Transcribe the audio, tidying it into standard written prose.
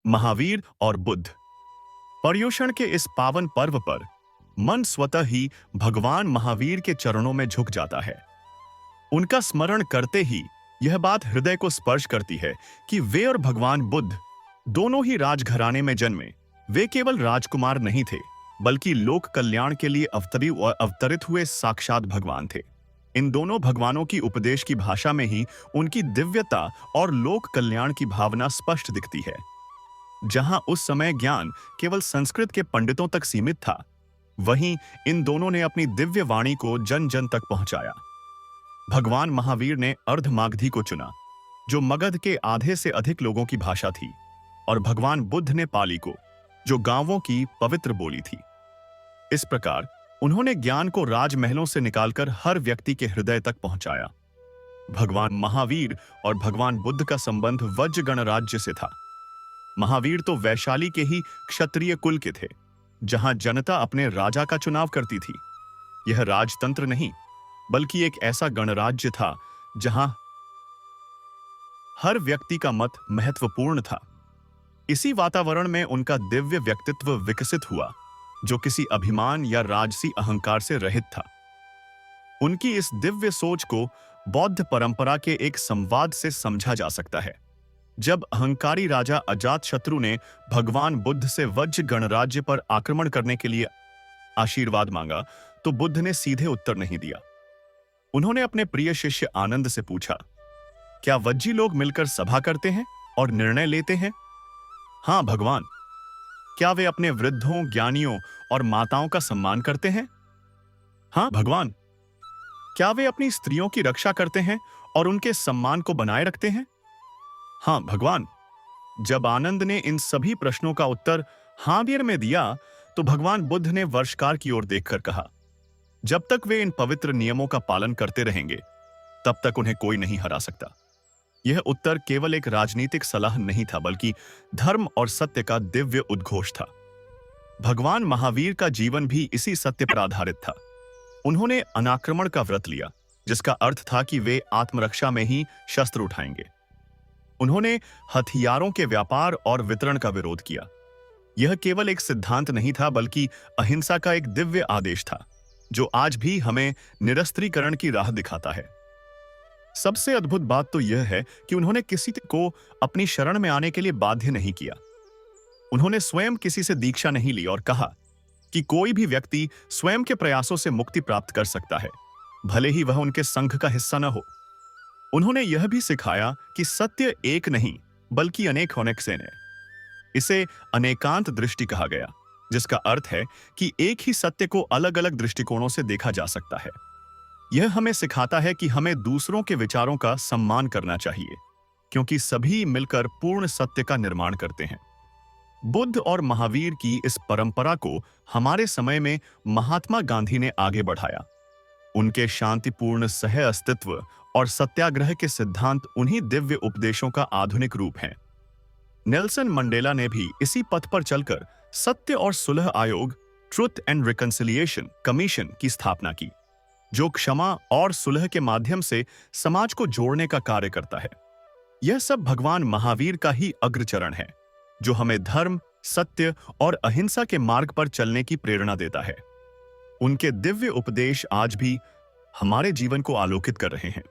महावीर और बुद्ध। पर्युषण के इस पावन पर्व पर मन स्वतः ही भगवान महावीर के चरणों में झुक जाता है। उनका स्मरण करते ही यह बात हृदय को स्पर्श करती है कि वे और भगवान बुद्ध दोनों ही राजघराने में जन्मे। वे केवल राजकुमार नहीं थे, बल्कि लोक कल्याण के लिए अवतरित हुए साक्षात भगवान थे। इन दोनों भगवानों की उपदेश की भाषा में ही उनकी दिव्यता और लोक कल्याण की भावना स्पष्ट दिखती है। जहां उस समय ज्ञान केवल संस्कृत के पंडितों तक सीमित था, वहीं इन दोनों ने अपनी दिव्य वाणी को जन जन तक पहुंचाया। भगवान महावीर ने अर्धमागधी को चुना, जो मगध के आधे से अधिक लोगों की भाषा थी, और भगवान बुद्ध ने पाली को, जो गांवों की पवित्र बोली थी। इस प्रकार उन्होंने ज्ञान को राजमहलों से निकालकर हर व्यक्ति के हृदय तक पहुंचाया। भगवान महावीर और भगवान बुद्ध का संबंध वज्र गणराज्य से था। महावीर तो वैशाली के ही क्षत्रिय कुल के थे, जहां जनता अपने राजा का चुनाव करती थी। यह राजतंत्र नहीं, बल्कि एक ऐसा गणराज्य था जहां हर व्यक्ति का मत महत्वपूर्ण था। इसी वातावरण में उनका दिव्य व्यक्तित्व विकसित हुआ, जो किसी अभिमान या राजसी अहंकार से रहित था। उनकी इस दिव्य सोच को बौद्ध परंपरा के एक संवाद से समझा जा सकता है। जब अहंकारी राजा अजातशत्रु ने भगवान बुद्ध से वज्र गणराज्य पर आक्रमण करने के लिए आशीर्वाद मांगा, तो बुद्ध ने सीधे उत्तर नहीं दिया। उन्होंने अपने प्रिय शिष्य आनंद से पूछा, क्या वज्जी लोग मिलकर सभा करते हैं और निर्णय लेते हैं? हां भगवान। क्या वे अपने वृद्धों, ज्ञानियों और माताओं का सम्मान करते हैं? हां भगवान। क्या वे अपनी स्त्रियों की रक्षा करते हैं और उनके सम्मान को बनाए रखते हैं? हां भगवान। जब आनंद ने इन सभी प्रश्नों का उत्तर हां बीर में दिया, तो भगवान बुद्ध ने वर्षकार की ओर देखकर कहा, जब तक वे इन पवित्र नियमों का पालन करते रहेंगे, तब तक उन्हें कोई नहीं हरा सकता। यह उत्तर केवल एक राजनीतिक सलाह नहीं था, बल्कि धर्म और सत्य का दिव्य उद्घोष था। भगवान महावीर का जीवन भी इसी सत्य पर आधारित था। उन्होंने अनाक्रमण का व्रत लिया, जिसका अर्थ था कि वे आत्मरक्षा में ही शस्त्र उठाएंगे। उन्होंने हथियारों के व्यापार और वितरण का विरोध किया। यह केवल एक सिद्धांत नहीं था, बल्कि अहिंसा का एक दिव्य आदेश था, जो आज भी हमें निरस्त्रीकरण की राह दिखाता है। सबसे अद्भुत बात तो यह है कि उन्होंने किसी को अपनी शरण में आने के लिए बाध्य नहीं किया। उन्होंने स्वयं किसी से दीक्षा नहीं ली और कहा कि कोई भी व्यक्ति स्वयं के प्रयासों से मुक्ति प्राप्त कर सकता है, भले ही वह उनके संघ का हिस्सा न हो। उन्होंने यह भी सिखाया कि सत्य एक नहीं, बल्कि अनेक होने से है। इसे अनेकांत दृष्टि कहा गया, जिसका अर्थ है कि एक ही सत्य को अलग अलग दृष्टिकोणों से देखा जा सकता है। यह हमें सिखाता है कि हमें दूसरों के विचारों का सम्मान करना चाहिए, क्योंकि सभी मिलकर पूर्ण सत्य का निर्माण करते हैं। बुद्ध और महावीर की इस परंपरा को हमारे समय में महात्मा गांधी ने आगे बढ़ाया। उनके शांतिपूर्ण सह अस्तित्व और सत्याग्रह के सिद्धांत उन्हीं दिव्य उपदेशों का आधुनिक रूप हैं। नेल्सन मंडेला ने भी इसी पथ पर चलकर सत्य और सुलह आयोग, ट्रुथ एंड रिकंसिलिएशन कमीशन की स्थापना की, जो क्षमा और सुलह के माध्यम से समाज को जोड़ने का कार्य करता है। यह सब भगवान महावीर का ही अग्रचरण है, जो हमें धर्म, सत्य और अहिंसा के मार्ग पर चलने की प्रेरणा देता है। उनके दिव्य उपदेश आज भी हमारे जीवन को आलोकित कर रहे हैं।